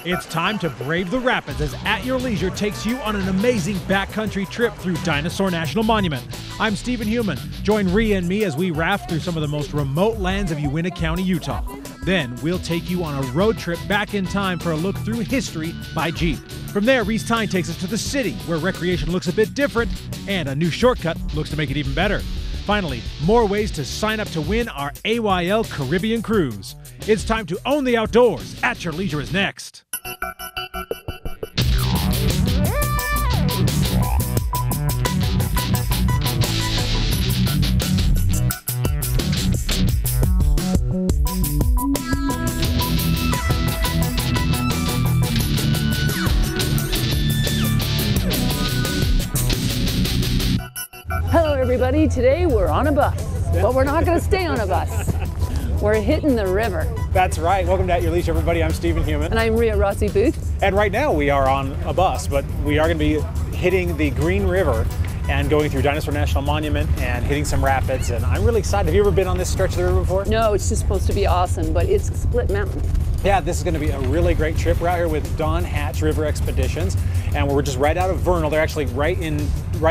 It's time to brave the rapids as At Your Leisure takes you on an amazing backcountry trip through Dinosaur National Monument. I'm Stephen Heumann. Join Rhea and me as we raft through some of the most remote lands of Uintah County, Utah. Then we'll take you on a road trip back in time for a look through history by Jeep. From there, Reece takes us to the city, where recreation looks a bit different, and a new shortcut looks to make it even better. Finally, more ways to sign up to win our AYL Caribbean cruise. It's time to own the outdoors. At Your Leisure is next. Hello everybody, today we're on a bus, but we're not going to stay on a bus. We're hitting the river. That's right. Welcome to At Your Leisure, everybody. I'm Stephen Heumann. And I'm Rhea Rossi Booth. And right now we are on a bus, but we are going to be hitting the Green River and going through Dinosaur National Monument and hitting some rapids, and I'm really excited. Have you ever been on this stretch of the river before? No, it's just supposed to be awesome, but it's a split mountain. Yeah, this is going to be a really great trip. We're out here with Don Hatch River Expeditions, and we're just right out of Vernal. They're actually right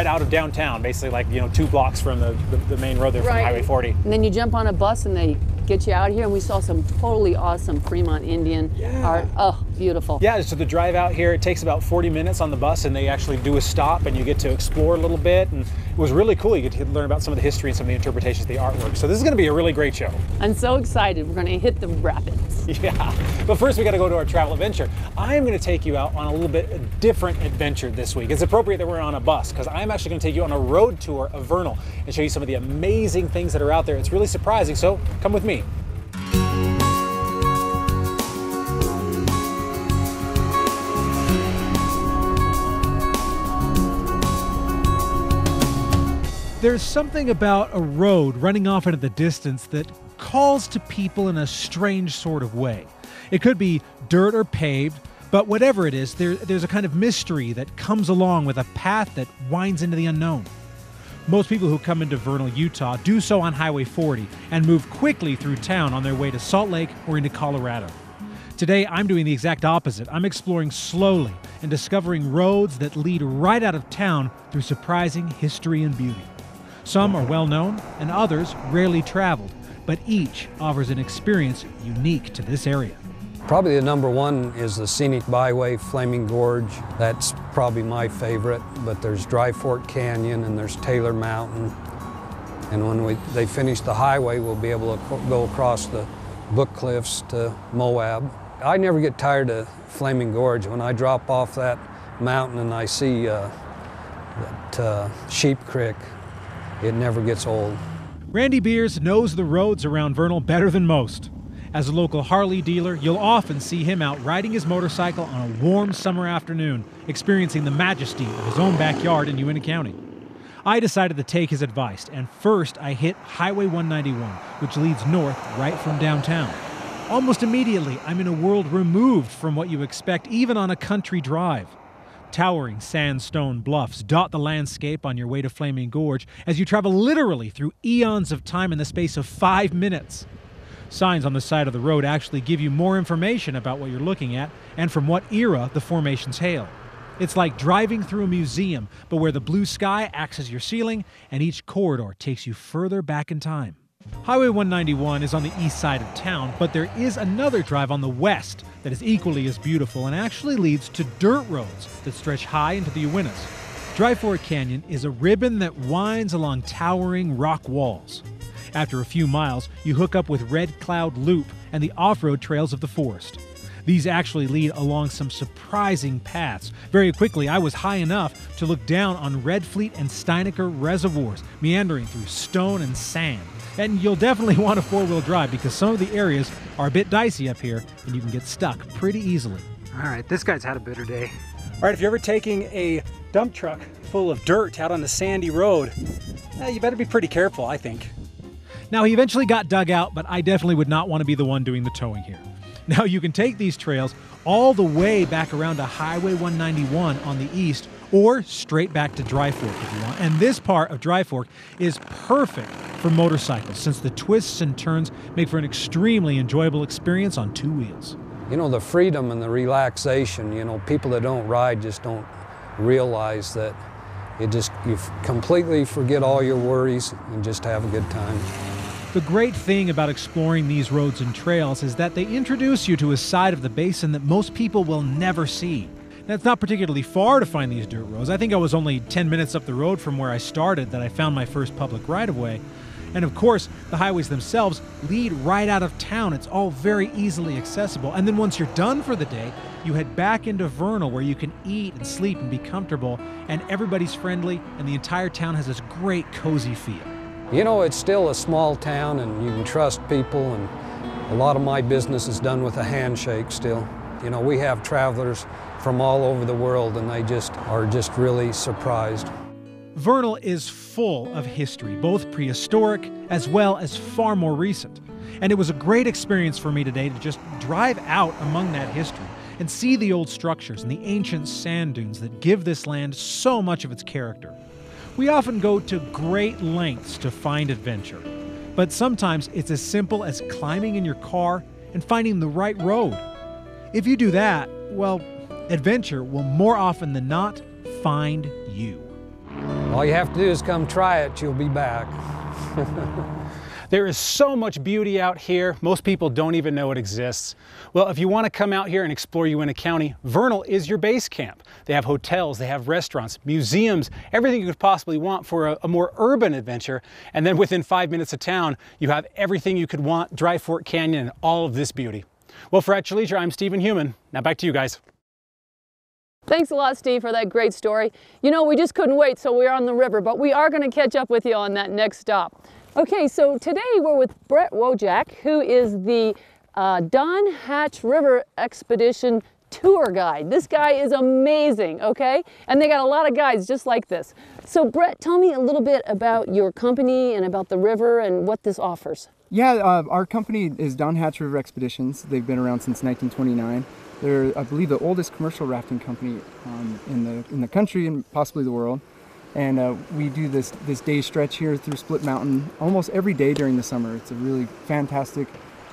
out of downtown, basically like 2 blocks from the main road there from Highway 40. And then you jump on a bus and they get you out here, and we saw some totally awesome Fremont Indian art. Oh, beautiful. Yeah, so the drive out here, it takes about 40 minutes on the bus, and they actually do a stop and you get to explore a little bit, and it was really cool. You get to learn about some of the history and some of the interpretations of the artwork. So this is going to be a really great show. I'm so excited. We're going to hit the rapids. Yeah, but first we got to go to our travel adventure. I am going to take you out on a little bit different adventure this week. It's appropriate that we're on a bus because I'm actually going to take you on a road tour of Vernal and show you some of the amazing things that are out there. It's really surprising, so come with me. There's something about a road running off into the distance that calls to people in a strange sort of way. It could be dirt or paved, but whatever it is, there's a kind of mystery that comes along with a path that winds into the unknown. Most people who come into Vernal, Utah do so on Highway 40 and move quickly through town on their way to Salt Lake or into Colorado. Today, I'm doing the exact opposite. I'm exploring slowly and discovering roads that lead right out of town through surprising history and beauty. Some are well known and others rarely traveled, but each offers an experience unique to this area. Probably the number one is the scenic byway, Flaming Gorge. That's probably my favorite, but there's Dry Fork Canyon and there's Taylor Mountain. And when they finish the highway, we'll be able to go across the Book Cliffs to Moab. I never get tired of Flaming Gorge. When I drop off that mountain and I see that Sheep Creek, it never gets old. Randy Beers knows the roads around Vernal better than most. As a local Harley dealer, you'll often see him out riding his motorcycle on a warm summer afternoon, experiencing the majesty of his own backyard in Uintah County. I decided to take his advice, and first I hit Highway 191, which leads north right from downtown. Almost immediately, I'm in a world removed from what you expect even on a country drive. Towering sandstone bluffs dot the landscape on your way to Flaming Gorge as you travel literally through eons of time in the space of 5 minutes. Signs on the side of the road actually give you more information about what you're looking at and from what era the formations hail. It's like driving through a museum, but where the blue sky acts as your ceiling and each corridor takes you further back in time. Highway 191 is on the east side of town, but there is another drive on the west that is equally as beautiful and actually leads to dirt roads that stretch high into the Uintahs. Dry Fork Canyon is a ribbon that winds along towering rock walls. After a few miles, you hook up with Red Cloud Loop and the off-road trails of the forest. These actually lead along some surprising paths. Very quickly, I was high enough to look down on Red Fleet and Steinecker reservoirs, meandering through stone and sand. And you'll definitely want a four-wheel drive because some of the areas are a bit dicey up here and you can get stuck pretty easily. All right, this guy's had a bitter day. All right, if you're ever taking a dump truck full of dirt out on a sandy road, you better be pretty careful, I think. Now, he eventually got dug out, but I definitely would not want to be the one doing the towing here. Now, you can take these trails all the way back around to Highway 191 on the east or straight back to Dry Fork if you want. And this part of Dry Fork is perfect for motorcycles since the twists and turns make for an extremely enjoyable experience on 2 wheels. You know, the freedom and the relaxation, you know, people that don't ride just don't realize that you completely forget all your worries and just have a good time. The great thing about exploring these roads and trails is that they introduce you to a side of the basin that most people will never see. Now, it's not particularly far to find these dirt roads. I think I was only 10 minutes up the road from where I started that I found my first public right-of-way. And of course, the highways themselves lead right out of town. It's all very easily accessible. And then once you're done for the day, you head back into Vernal where you can eat and sleep and be comfortable, and everybody's friendly, and the entire town has this great cozy feel. You know, it's still a small town and you can trust people, and a lot of my business is done with a handshake still. You know, we have travelers from all over the world and they are just really surprised. Vernal is full of history, both prehistoric as well as far more recent. And it was a great experience for me today to just drive out among that history and see the old structures and the ancient sand dunes that give this land so much of its character. We often go to great lengths to find adventure, but sometimes it's as simple as climbing in your car and finding the right road. If you do that, well, adventure will more often than not find you. All you have to do is come try it, you'll be back. There is so much beauty out here, most people don't even know it exists. Well, if you want to come out here and explore Uintah County, Vernal is your base camp. They have hotels, they have restaurants, museums, everything you could possibly want for a more urban adventure. And then within 5 minutes of town, you have everything you could want, Dry Fork Canyon, and all of this beauty. Well, for At Your Leisure, I'm Stephen Human. Now back to you guys. Thanks a lot, Steve, for that great story. You know, we just couldn't wait, so we're on the river, but we are going to catch up with you on that next stop. Okay, so today we're with Brett Wojak, who is the Don Hatch River Expedition tour guide. This guy is amazing, okay? And they got a lot of guides just like this. So Brett, tell me a little bit about your company and about the river and what this offers. Yeah, our company is Don Hatch River Expeditions. They've been around since 1929. They're, I believe, the oldest commercial rafting company in the country and possibly the world. And we do this day stretch here through Split Mountain almost every day during the summer. It's a really fantastic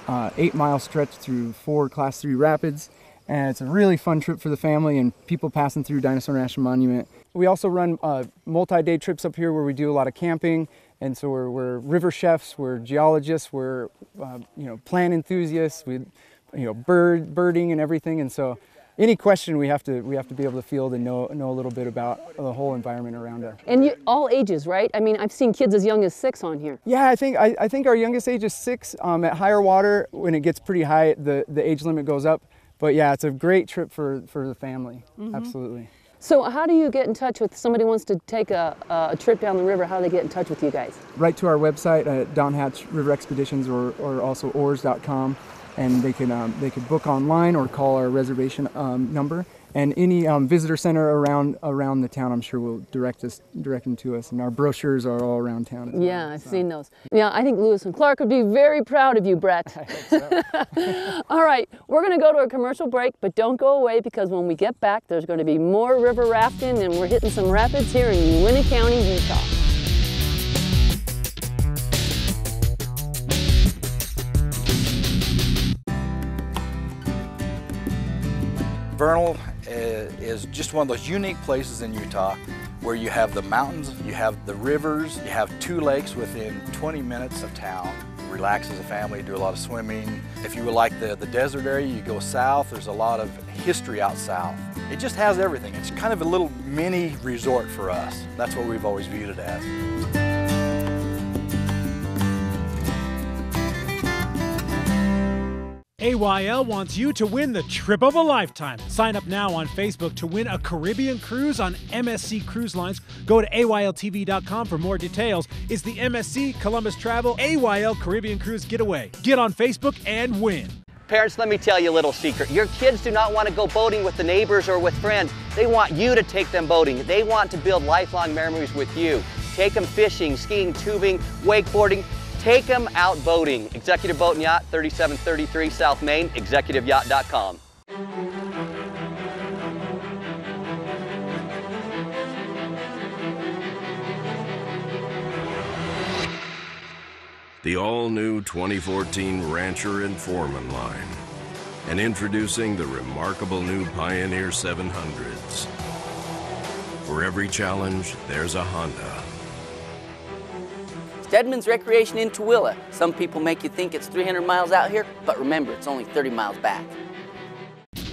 8-mile stretch through 4 Class 3 rapids. And it's a really fun trip for the family and people passing through Dinosaur National Monument. We also run multi-day trips up here where we do a lot of camping. And so we're river chefs, we're geologists, we're plant enthusiasts, we birding and everything. And so any question we have to be able to field and know a little bit about the whole environment around us. And all ages, right? I mean, I've seen kids as young as 6 on here. Yeah, I think our youngest age is 6. At higher water, when it gets pretty high, the age limit goes up. But yeah, it's a great trip for the family. Mm-hmm. Absolutely. So how do you get in touch with somebody who wants to take a trip down the river? How do they get in touch with you guys? Right to our website at Don Hatch River Expeditions or also oars.com. And they could book online or call our reservation number. And any visitor center around the town, I'm sure will direct them to us. And our brochures are all around town. Yeah, I've seen those. Yeah, I think Lewis and Clark would be very proud of you, Brett. I hope so. All right, we're going to go to a commercial break, but don't go away because when we get back, there's going to be more river rafting, and we're hitting some rapids here in Uintah County, Utah. Vernal is just one of those unique places in Utah where you have the mountains, you have the rivers, you have 2 lakes within 20 minutes of town. Relax as a family, do a lot of swimming. If you would like the desert area, you go south. There's a lot of history out south. It just has everything. It's kind of a little mini resort for us. That's what we've always viewed it as. AYL wants you to win the trip of a lifetime. Sign up now on Facebook to win a Caribbean cruise on MSC Cruise Lines. Go to AYLTV.com for more details. It's the MSC Columbus Travel AYL Caribbean Cruise Getaway. Get on Facebook and win. Parents, let me tell you a little secret. Your kids do not want to go boating with the neighbors or with friends. They want you to take them boating. They want to build lifelong memories with you. Take them fishing, skiing, tubing, wakeboarding. Take them out boating. Executive Boat and Yacht, 3733 South Main, executiveyacht.com. The all-new 2014 Rancher and Foreman line. and introducing the remarkable new Pioneer 700s. For every challenge, there's a Honda. Stedman's Recreation in Tooele. Some people make you think it's 300 miles out here, but remember, it's only 30 miles back.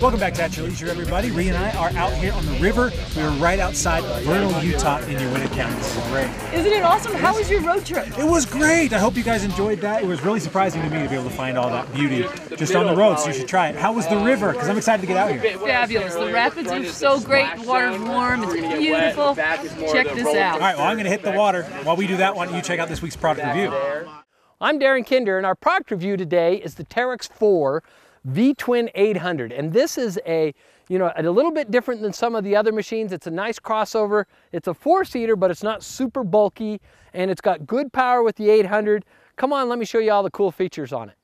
Welcome back to At Your Leisure, everybody. Ree and I are out here on the river. We are right outside of Vernal, Utah in Uintah County. This is great. Isn't it awesome? How was your road trip? It was great. I hope you guys enjoyed that. It was really surprising to me to be able to find all that beauty just on the road, so you should try it. How was the river? Because I'm excited to get out here. Fabulous. The rapids are so great. The water's warm. It's beautiful. Check this out. All right, well, I'm going to hit the water. While we do that, why don't you check out this week's product review? I'm Darren Kinder, and our product review today is the Teryx 4 V-Twin 800, and this is a little bit different than some of the other machines. It's a nice crossover. It's a 4-seater, but it's not super bulky, and it's got good power with the 800. Come on, let me show you all the cool features on it.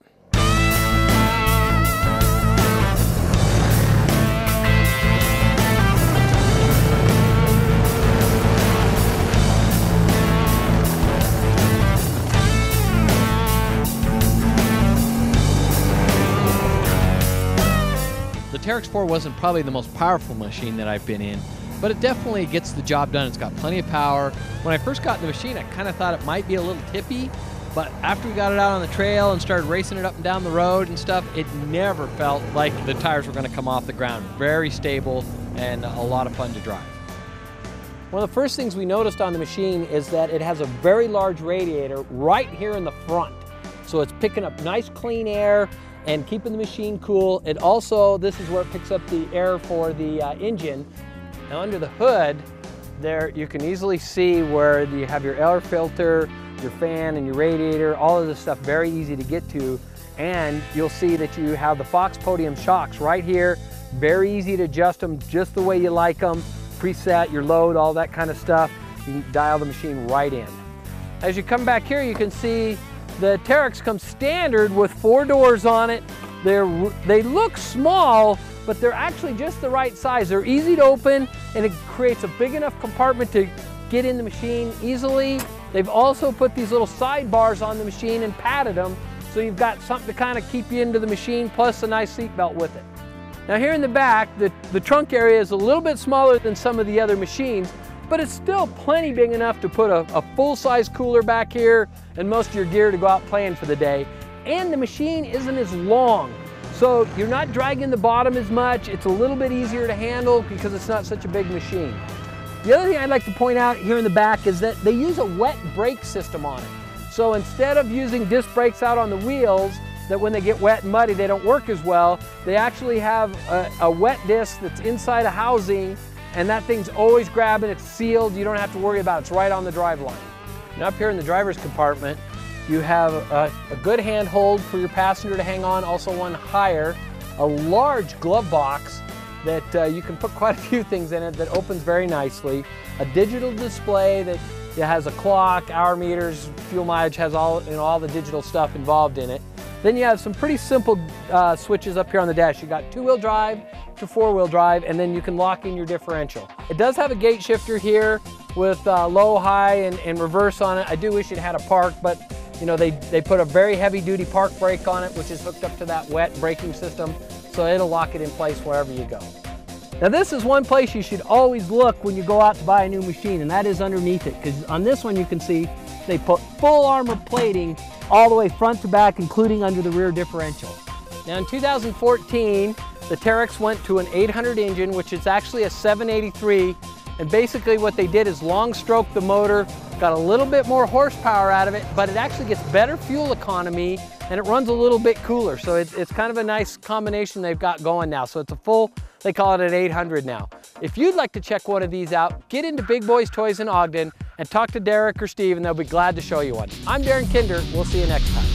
The Teryx 4 wasn't probably the most powerful machine that I've been in, but it definitely gets the job done. It's got plenty of power. When I first got the machine, I kind of thought it might be a little tippy, but after we got it out on the trail and started racing it up and down the road and stuff, it never felt like the tires were going to come off the ground. Very stable and a lot of fun to drive. One of the first things we noticed on the machine is that it has a very large radiator right here in the front. So it's picking up nice clean air and keeping the machine cool. It also, this is where it picks up the air for the engine. Now under the hood, there you can easily see where you have your air filter, your fan and your radiator, all of this stuff very easy to get to. And you'll see that you have the Fox Podium shocks right here. Very easy to adjust them just the way you like them. Preset, your load, all that kind of stuff. You can dial the machine right in. As you come back here, you can see the Teryx comes standard with 4 doors on it. They look small, but they're actually just the right size. They're easy to open, and it creates a big enough compartment to get in the machine easily. They've also put these little sidebars on the machine and padded them, so you've got something to kind of keep you into the machine, plus a nice seat belt with it. Now here in the back, the trunk area is a little bit smaller than some of the other machines, but it's still plenty big enough to put a full-size cooler back here and most of your gear to go out playing for the day. And the machine isn't as long, so you're not dragging the bottom as much. It's a little bit easier to handle because it's not such a big machine. The other thing I'd like to point out here in the back is that they use a wet brake system on it. So instead of using disc brakes out on the wheels, that when they get wet and muddy they don't work as well, they actually have a wet disc that's inside a housing, and that thing's always grabbing, it's sealed, you don't have to worry about it, it's right on the drive line. Now up here in the driver's compartment, you have a good handhold for your passenger to hang on, also one higher, a large glove box that you can put quite a few things in it that opens very nicely, a digital display that has a clock, hour meters, fuel mileage, has all the digital stuff involved in it. Then you have some pretty simple switches up here on the dash. You got 2-wheel drive to 4-wheel drive, and then you can lock in your differential. It does have a gate shifter here with low, high, and reverse on it. I do wish it had a park, but they put a very heavy-duty park brake on it, which is hooked up to that wet braking system, so it'll lock it in place wherever you go. Now this is one place you should always look when you go out to buy a new machine, and that is underneath it, because on this one you can see they put full armor plating all the way front to back, including under the rear differential. Now in 2014, the Teryx went to an 800 engine, which is actually a 783, and basically what they did is long stroke the motor, got a little bit more horsepower out of it, but it actually gets better fuel economy, and it runs a little bit cooler. So it's kind of a nice combination they've got going now. So it's a full, they call it an 800 now. If you'd like to check one of these out, get into Big Boys Toys in Ogden and talk to Derek or Steve, and they'll be glad to show you one. I'm Darren Kinder. We'll see you next time.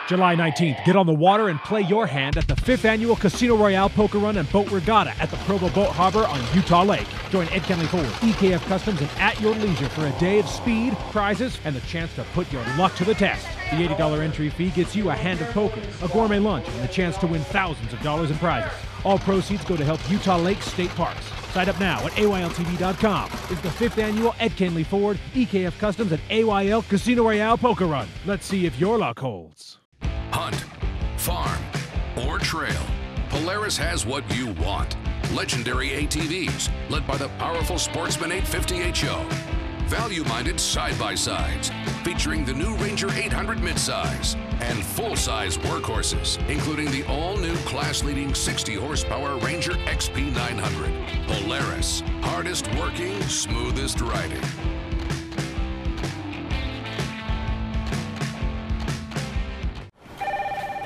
July 19th, get on the water and play your hand at the 5th Annual Casino Royale Poker Run and Boat Regatta at the Provo Boat Harbor on Utah Lake. Join Ed Kenley Ford, EKF Customs, and At Your Leisure for a day of speed, prizes, and the chance to put your luck to the test. The $80 entry fee gets you a hand of poker, a gourmet lunch, and the chance to win thousands of dollars in prizes. All proceeds go to help Utah Lake State Parks. Sign up now at AYLTV.com. It's the 5th annual Ed Kenley Ford EKF Customs at AYL Casino Royale Poker Run. Let's see if your luck holds. Hunt, farm, or trail, Polaris has what you want. Legendary ATVs, led by the powerful Sportsman 850 HO. Value-minded side-by-sides, featuring the new Ranger 800 midsize. And full-size workhorses, including the all-new class-leading 60-horsepower Ranger XP 900. Polaris, hardest working, smoothest riding.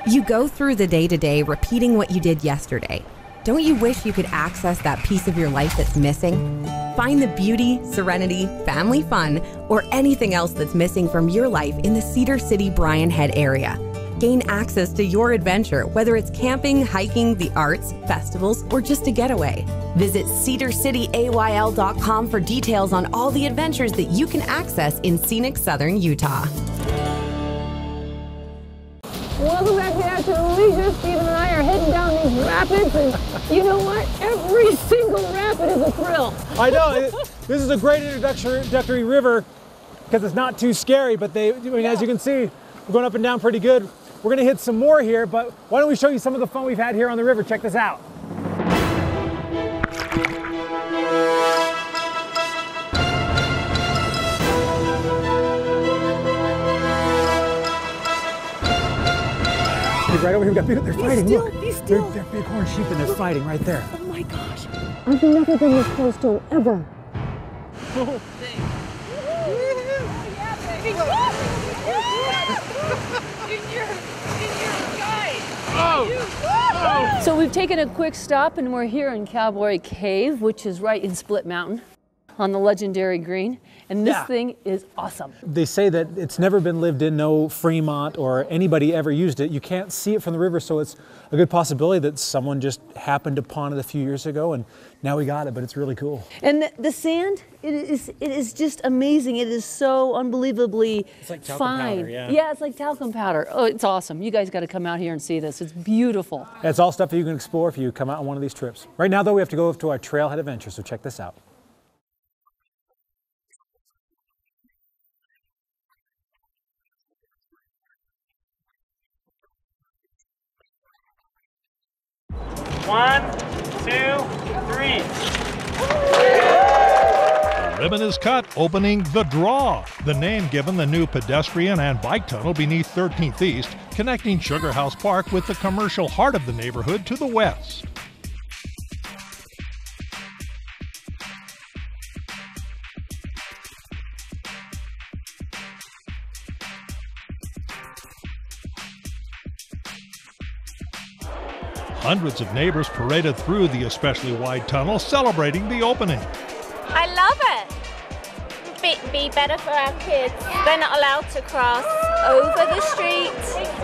You go through the day-to-day repeating what you did yesterday. Don't you wish you could access that piece of your life that's missing? Find the beauty, serenity, family fun, or anything else that's missing from your life in the Cedar City, Bryan Head area. Gain access to your adventure, whether it's camping, hiking, the arts, festivals, or just a getaway. Visit cedarcityayl.com for details on all the adventures that you can access in scenic southern Utah. Welcome back to Afternoon Leisure. Stephen and I are heading down these rapids, and you know what? Every single rapid is a thrill. I know. This is a great introductory river because it's not too scary, but as you can see, we're going up and down pretty good. We're going to hit some more here, but why don't we show you some of the fun we've had here on the river? Check this out. Right over here, we got they're fighting. Look, they're bighorn sheep and they're fighting right there. Oh my gosh, I've never been this close to them, ever. So we've taken a quick stop and we're here in Cowboy Cave, which is right in Split Mountain on the legendary green. And this thing is awesome. They say that it's never been lived in, no Fremont or anybody ever used it. You can't see it from the river, so it's a good possibility that someone just happened upon it a few years ago and now we got it, but it's really cool. And the sand, it is just amazing. It is so unbelievably it's like talcum powder, yeah, it's like talcum powder. Oh, it's awesome. You guys got to come out here and see this. It's beautiful. It's all stuff that you can explore if you come out on one of these trips. Right now, though, we have to go to our trailhead adventure, so check this out. One, two, three. The ribbon is cut, opening The Draw, the name given the new pedestrian and bike tunnel beneath 13th East, connecting Sugar House Park with the commercial heart of the neighborhood to the west. Hundreds of neighbors paraded through the especially wide tunnel, celebrating the opening. I love it. Be better for our kids. They're not allowed to cross over the street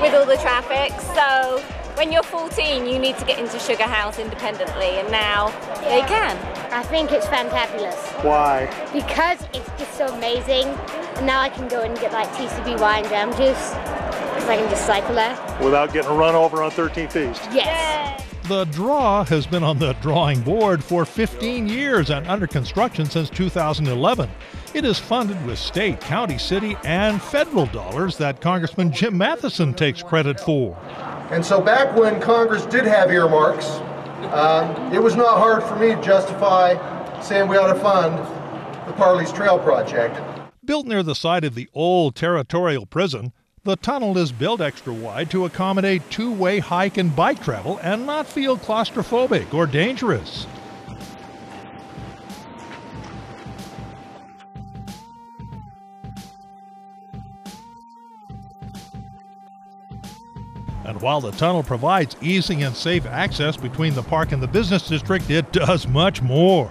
with all the traffic. So when you're 14, you need to get into Sugar House independently, and now they can. I think it's fantabulous. Why? Because it's just so amazing. And now I can go and get like TCB wine jam juice. Because I can just cycle there. Without getting run over on 13th East. Yes. The Draw has been on the drawing board for 15 years and under construction since 2011. It is funded with state, county, city, and federal dollars that Congressman Jim Matheson takes credit for. And so back when Congress did have earmarks, it was not hard for me to justify saying we ought to fund the Parleys Trail project. Built near the site of the old territorial prison, the tunnel is built extra wide to accommodate two-way hike and bike travel and not feel claustrophobic or dangerous. And while the tunnel provides easy and safe access between the park and the business district, it does much more.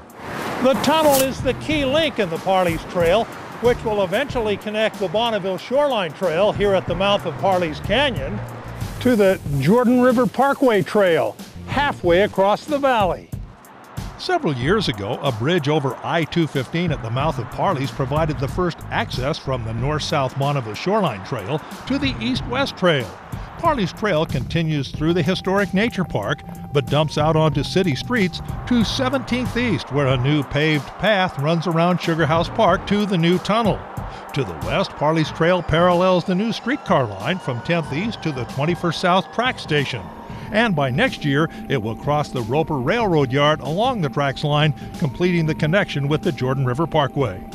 The tunnel is the key link in the Parleys Trail, which will eventually connect the Bonneville Shoreline Trail here at the mouth of Parleys Canyon to the Jordan River Parkway Trail, halfway across the valley. Several years ago, a bridge over I-215 at the mouth of Parleys provided the first access from the north-south Bonneville Shoreline Trail to the east-west trail. Parleys Trail continues through the historic nature park, but dumps out onto city streets to 17th East, where a new paved path runs around Sugar House Park to the new tunnel. To the west, Parleys Trail parallels the new streetcar line from 10th East to the 21st South track station. And by next year, it will cross the Roper Railroad Yard along the tracks line, completing the connection with the Jordan River Parkway.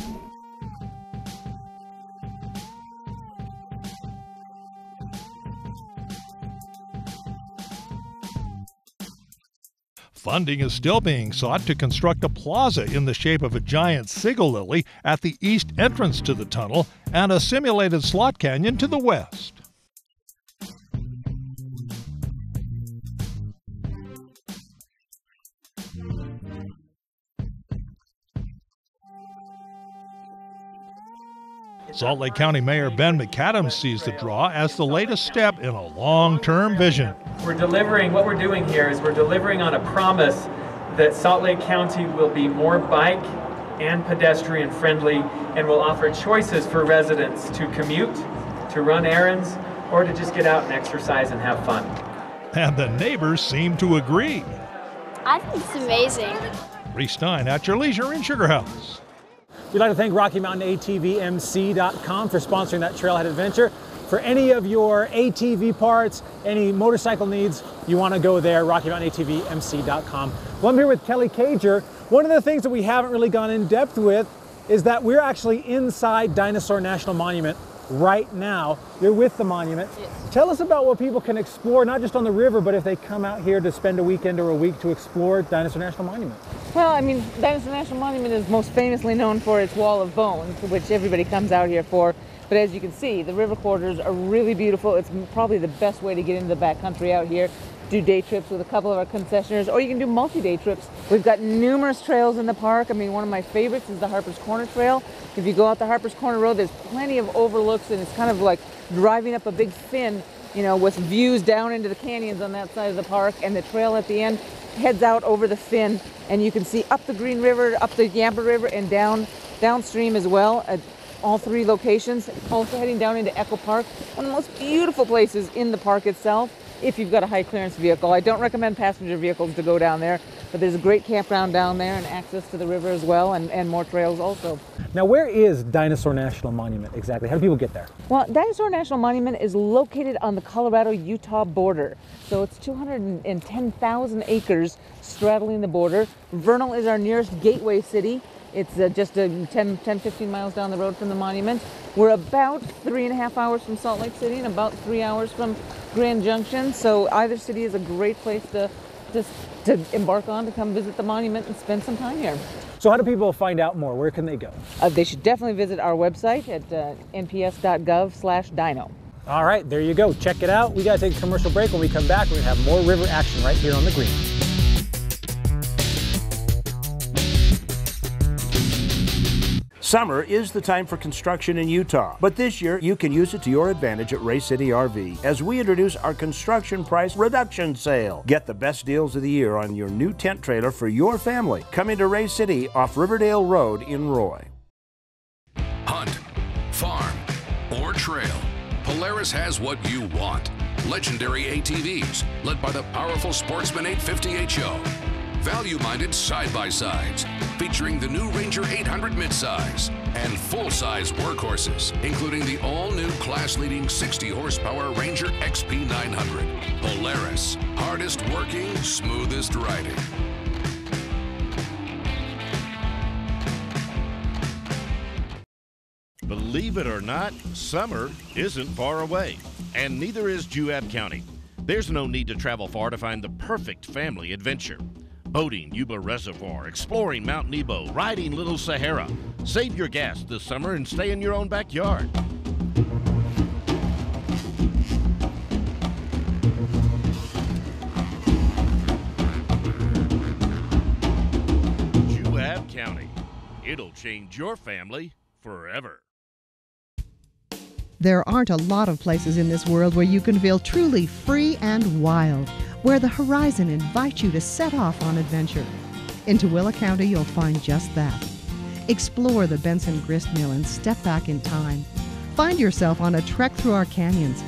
Funding is still being sought to construct a plaza in the shape of a giant sigil lily at the east entrance to the tunnel and a simulated slot canyon to the west. Salt Lake County Mayor Ben McAdams sees the draw as the latest step in a long-term vision. What we're doing here is we're delivering on a promise that Salt Lake County will be more bike and pedestrian friendly and will offer choices for residents to commute, to run errands, or to just get out and exercise and have fun. And the neighbors seem to agree. I think it's amazing. Reece Stein at your leisure in Sugar House. We'd like to thank RockyMountainATVMC.com for sponsoring that trailhead adventure. For any of your ATV parts, any motorcycle needs, you want to go there, RockyMountainATVMC.com. Well, I'm here with Kelly Cager. One of the things that we haven't really gone in depth with is that we're actually inside Dinosaur National Monument right now. You're with the monument. Yes. Tell us about what people can explore, not just on the river, but if they come out here to spend a weekend or a week to explore Dinosaur National Monument. Well, I mean, Dinosaur National Monument is most famously known for its wall of bones, which everybody comes out here for. But as you can see, the river corridors are really beautiful. It's probably the best way to get into the backcountry out here. Do day trips with a couple of our concessionaires, or you can do multi-day trips. We've got numerous trails in the park. I mean, one of my favorites is the Harper's Corner Trail. If you go out the Harper's Corner Road, there's plenty of overlooks, and it's kind of like driving up a big fin, you know, with views down into the canyons on that side of the park, and the trail at the end heads out over the fin, and you can see up the Green River, up the Yampa River, and downstream as well at all three locations. Also heading down into Echo Park, one of the most beautiful places in the park itself. If you've got a high clearance vehicle. I don't recommend passenger vehicles to go down there, but there's a great campground down there and access to the river as well, and more trails also. Now, where is Dinosaur National Monument exactly? How do people get there? Well, Dinosaur National Monument is located on the Colorado-Utah border. So it's 210,000 acres straddling the border. Vernal is our nearest gateway city. It's just 10-15 miles down the road from the monument. We're about 3.5 hours from Salt Lake City and about 3 hours from Grand Junction. So either city is a great place to embark on, to come visit the monument and spend some time here. So how do people find out more? Where can they go? They should definitely visit our website at nps.gov/dino. All right, there you go. Check it out. We got to take a commercial break. When we come back, we're going to have more river action right here on the Green. Summer is the time for construction in Utah, but this year you can use it to your advantage at Ray City RV as we introduce our construction price reduction sale. Get the best deals of the year on your new tent trailer for your family. Coming to Ray City off Riverdale Road in Roy. Hunt, farm, or trail, Polaris has what you want. Legendary ATVs, led by the powerful Sportsman 850 HO. Value-minded side-by-sides, featuring the new Ranger 800 midsize and full-size workhorses, including the all-new class-leading 60-horsepower Ranger XP 900. Polaris, hardest working, smoothest riding. Believe it or not, summer isn't far away, and neither is Uintah County. There's no need to travel far to find the perfect family adventure. Boating Yuba Reservoir, exploring Mount Nebo, riding Little Sahara. Save your gas this summer and stay in your own backyard. Uintah County. It'll change your family forever. There aren't a lot of places in this world where you can feel truly free and wild, where the horizon invites you to set off on adventure. In Tooele County, you'll find just that. Explore the Benson Grist Mill and step back in time. Find yourself on a trek through our canyons.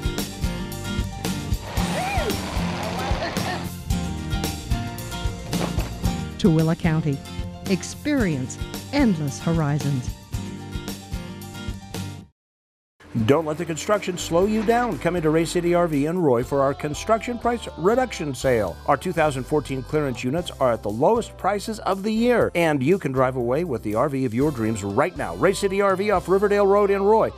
Tooele County. Experience endless horizons. Don't let the construction slow you down. Come into Race City RV and Roy for our construction price reduction sale. Our 2014 clearance units are at the lowest prices of the year, and you can drive away with the RV of your dreams right now. Race City RV off Riverdale Road in Roy.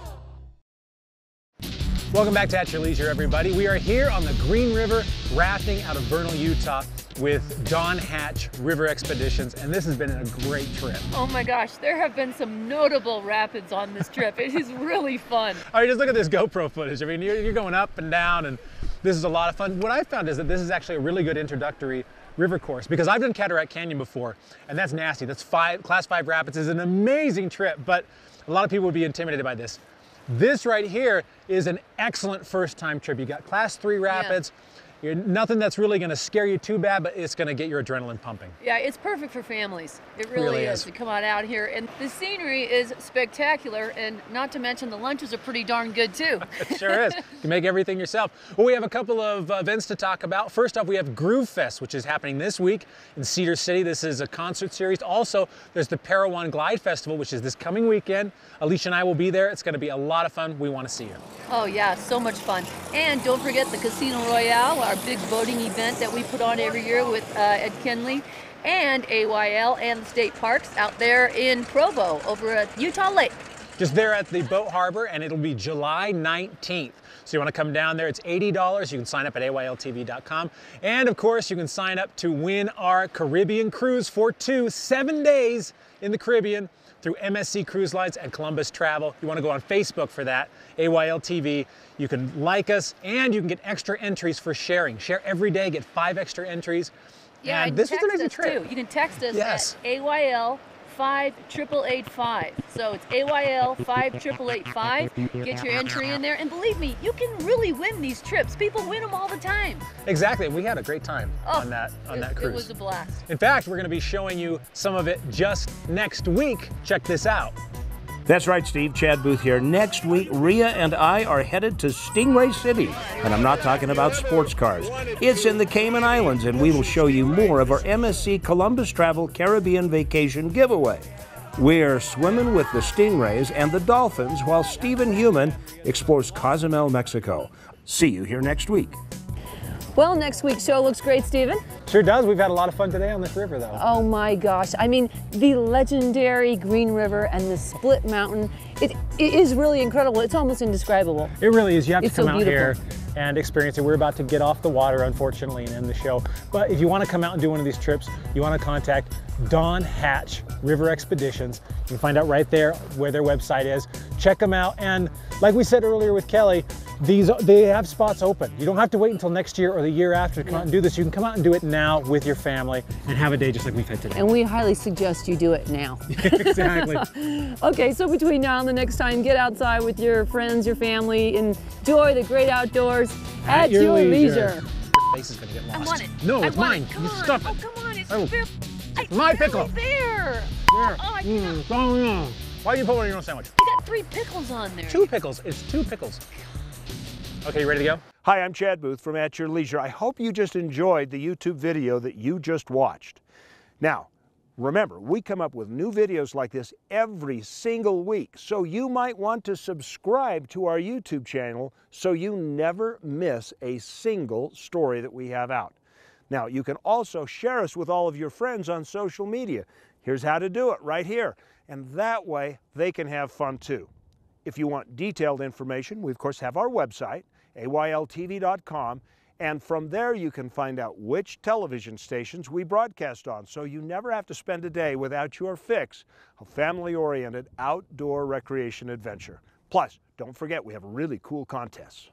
Welcome back to At Your Leisure, everybody. We are here on the Green River rafting out of Vernal, Utah with Don Hatch River Expeditions, and this has been a great trip. Oh my gosh, there have been some notable rapids on this trip. It is really fun. I mean, just look at this GoPro footage. I mean, you're going up and down, and this is a lot of fun. What I found is that this is actually a really good introductory river course, because I've done Cataract Canyon before, and that's nasty. That's Class 5 rapids. Is an amazing trip, but a lot of people would be intimidated by this. This right here is an excellent first-time trip. You got Class 3 rapids. You're nothing that's really going to scare you too bad, but it's going to get your adrenaline pumping. Yeah, it's perfect for families. It really is to come out here. And the scenery is spectacular, and not to mention the lunches are pretty darn good too. It sure is. You can make everything yourself. Well, we have a couple of events to talk about. First off, we have Groovefest, which is happening this week in Cedar City. This is a concert series. Also, there's the Parawan Glide Festival, which is this coming weekend. Alicia and I will be there. It's going to be a lot of fun. We want to see you. Oh yeah, so much fun. And don't forget the Casino Royale, our big boating event that we put on every year with Ed Kinley and AYL and the state parks out there in Provo over at Utah Lake. Just there at the boat harbor, and it'll be July 19th. So you want to come down there, it's $80. You can sign up at ayltv.com. And of course, you can sign up to win our Caribbean cruise for 7 days in the Caribbean through MSC Cruise Lines and Columbus Travel. You want to go on Facebook for that, AYLTV. You can like us, and you can get extra entries for sharing. Share every day, get 5 extra entries. Yeah, and this is an amazing trip. Too. You can text us at AYL 58885. So it's AYL 58885. Get your entry in there, and believe me, you can really win these trips. People win them all the time. Exactly. We had a great time on that cruise. It was a blast. In fact, we're going to be showing you some of it just next week. Check this out. That's right, Steve. Chad Booth here. Next week, Rhea and I are headed to Stingray City. And I'm not talking about sports cars. It's in the Cayman Islands, and we will show you more of our MSC Columbus Travel Caribbean Vacation giveaway. We're swimming with the stingrays and the dolphins while Stephen Human explores Cozumel, Mexico. See you here next week. Well, next week's show looks great, Stephen. Sure does. We've had a lot of fun today on this river, though. Oh my gosh. I mean, the legendary Green River and the Split Mountain, it is really incredible. It's almost indescribable. It really is. You have to come so out here and experience it. We're about to get off the water, unfortunately, and end the show. But if you want to come out and do one of these trips, you want to contact Don Hatch River Expeditions. You can find out right there where their website is. Check them out. And like we said earlier with Kelly, they have spots open. You don't have to wait until next year or the year after to come out and do this. You can come out and do it now with your family and have a day just like we've had today. And we highly suggest you do it now. Exactly. Okay, so between now and the next time, get outside with your friends, your family, enjoy the great outdoors at your leisure. Your face is going to get lost. I want it. No, it's mine. Come You on. stop it. Oh, come on. It's my pickle. There. There. Oh, I cannot. Why do you put one in your own sandwich? You got 3 pickles on there. 2 pickles. It's 2 pickles. Okay, you ready to go? Hi, I'm Chad Booth from At Your Leisure. I hope you just enjoyed the YouTube video that you just watched. Now, remember, we come up with new videos like this every single week, so you might want to subscribe to our YouTube channel so you never miss a single story that we have out. Now, you can also share us with all of your friends on social media. Here's how to do it right here, and that way they can have fun too. If you want detailed information, we of course have our website, ayltv.com, and from there you can find out which television stations we broadcast on, so you never have to spend a day without your fix of family-oriented outdoor recreation adventure. Plus, don't forget we have really cool contests.